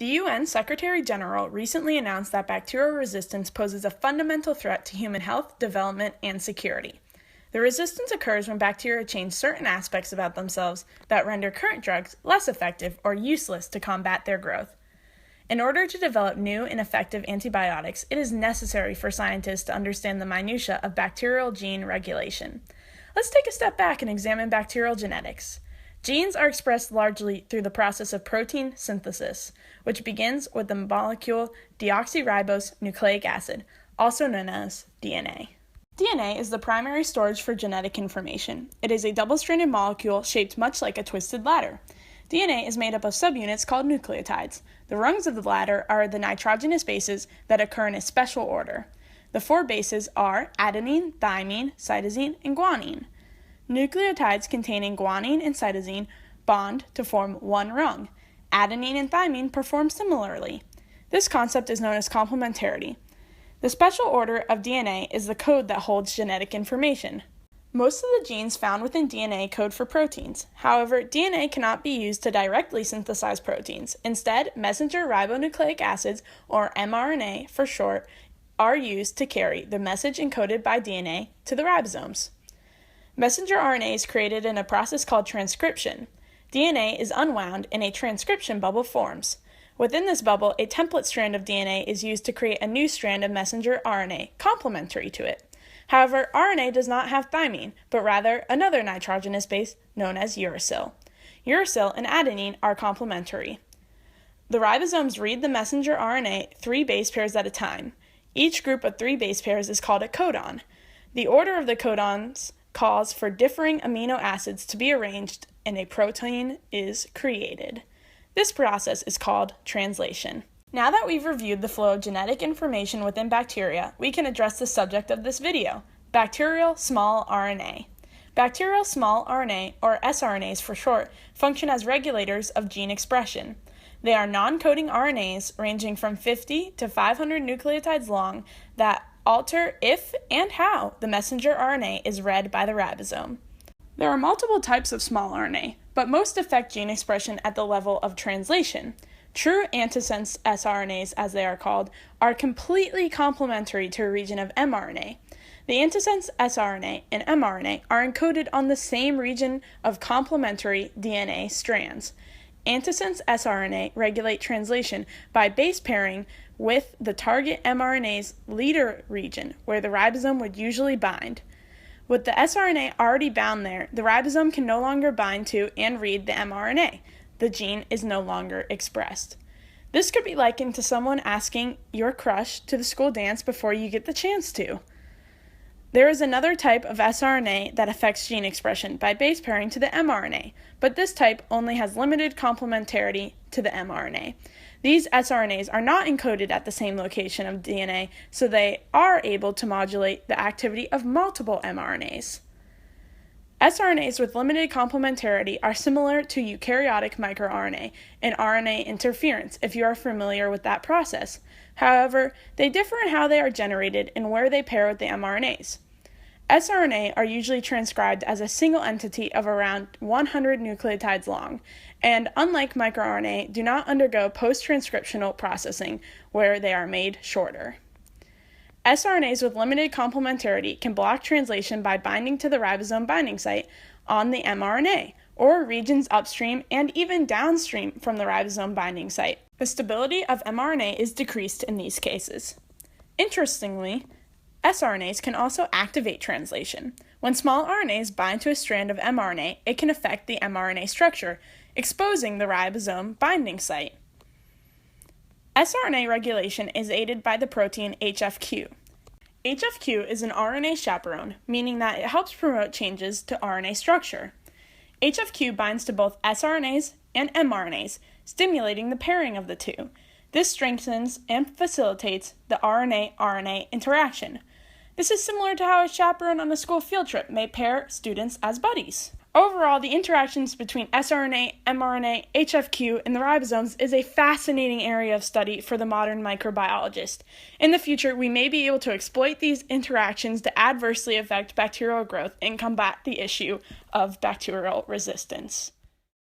The UN Secretary General recently announced that bacterial resistance poses a fundamental threat to human health, development, and security. The resistance occurs when bacteria change certain aspects about themselves that render current drugs less effective or useless to combat their growth. In order to develop new and effective antibiotics, it is necessary for scientists to understand the minutiae of bacterial gene regulation. Let's take a step back and examine bacterial genetics. Genes are expressed largely through the process of protein synthesis, which begins with the molecule deoxyribose nucleic acid, also known as DNA. DNA is the primary storage for genetic information. It is a double-stranded molecule shaped much like a twisted ladder. DNA is made up of subunits called nucleotides. The rungs of the ladder are the nitrogenous bases that occur in a special order. The four bases are adenine, thymine, cytosine, and guanine. Nucleotides containing guanine and cytosine bond to form one rung. Adenine and thymine perform similarly. This concept is known as complementarity. The special order of DNA is the code that holds genetic information. Most of the genes found within DNA code for proteins. However, DNA cannot be used to directly synthesize proteins. Instead, messenger ribonucleic acids, or mRNA for short, are used to carry the message encoded by DNA to the ribosomes. Messenger RNA is created in a process called transcription. DNA is unwound and a transcription bubble forms. Within this bubble, a template strand of DNA is used to create a new strand of messenger RNA, complementary to it. However, RNA does not have thymine, but rather another nitrogenous base known as uracil. Uracil and adenine are complementary. The ribosomes read the messenger RNA 3 base pairs at a time. Each group of 3 base pairs is called a codon. The order of the codons calls for differing amino acids to be arranged and a protein is created. This process is called translation. Now that we've reviewed the flow of genetic information within bacteria, we can address the subject of this video, bacterial small RNA. Bacterial small RNA, or sRNAs for short, function as regulators of gene expression. They are non-coding RNAs ranging from 50 to 500 nucleotides long that alter if and how the messenger RNA is read by the ribosome. There are multiple types of small RNA, but most affect gene expression at the level of translation. True antisense sRNAs, as they are called, are completely complementary to a region of mRNA. The antisense sRNA and mRNA are encoded on the same region of complementary DNA strands. Antisense sRNA regulate translation by base pairing with the target mRNA's leader region, where the ribosome would usually bind. With the sRNA already bound there, the ribosome can no longer bind to and read the mRNA. The gene is no longer expressed. This could be likened to someone asking your crush to the school dance before you get the chance to. There is another type of sRNA that affects gene expression by base pairing to the mRNA, but this type only has limited complementarity to the mRNA. These sRNAs are not encoded at the same location of DNA, so they are able to modulate the activity of multiple mRNAs. sRNAs with limited complementarity are similar to eukaryotic microRNA and RNA interference, if you are familiar with that process. However, they differ in how they are generated and where they pair with the mRNAs. sRNA are usually transcribed as a single entity of around 100 nucleotides long, and unlike microRNA, do not undergo post-transcriptional processing where they are made shorter. sRNAs with limited complementarity can block translation by binding to the ribosome binding site on the mRNA, or regions upstream and even downstream from the ribosome binding site. The stability of mRNA is decreased in these cases. Interestingly, sRNAs can also activate translation. When small RNAs bind to a strand of mRNA, it can affect the mRNA structure, exposing the ribosome binding site. sRNA regulation is aided by the protein HFQ. HFQ is an RNA chaperone, meaning that it helps promote changes to RNA structure. HFQ binds to both sRNAs and mRNAs, stimulating the pairing of the two. This strengthens and facilitates the RNA-RNA interaction. This is similar to how a chaperone on a school field trip may pair students as buddies. Overall, the interactions between sRNA, mRNA, HFQ, and the ribosomes is a fascinating area of study for the modern microbiologist. In the future, we may be able to exploit these interactions to adversely affect bacterial growth and combat the issue of bacterial resistance.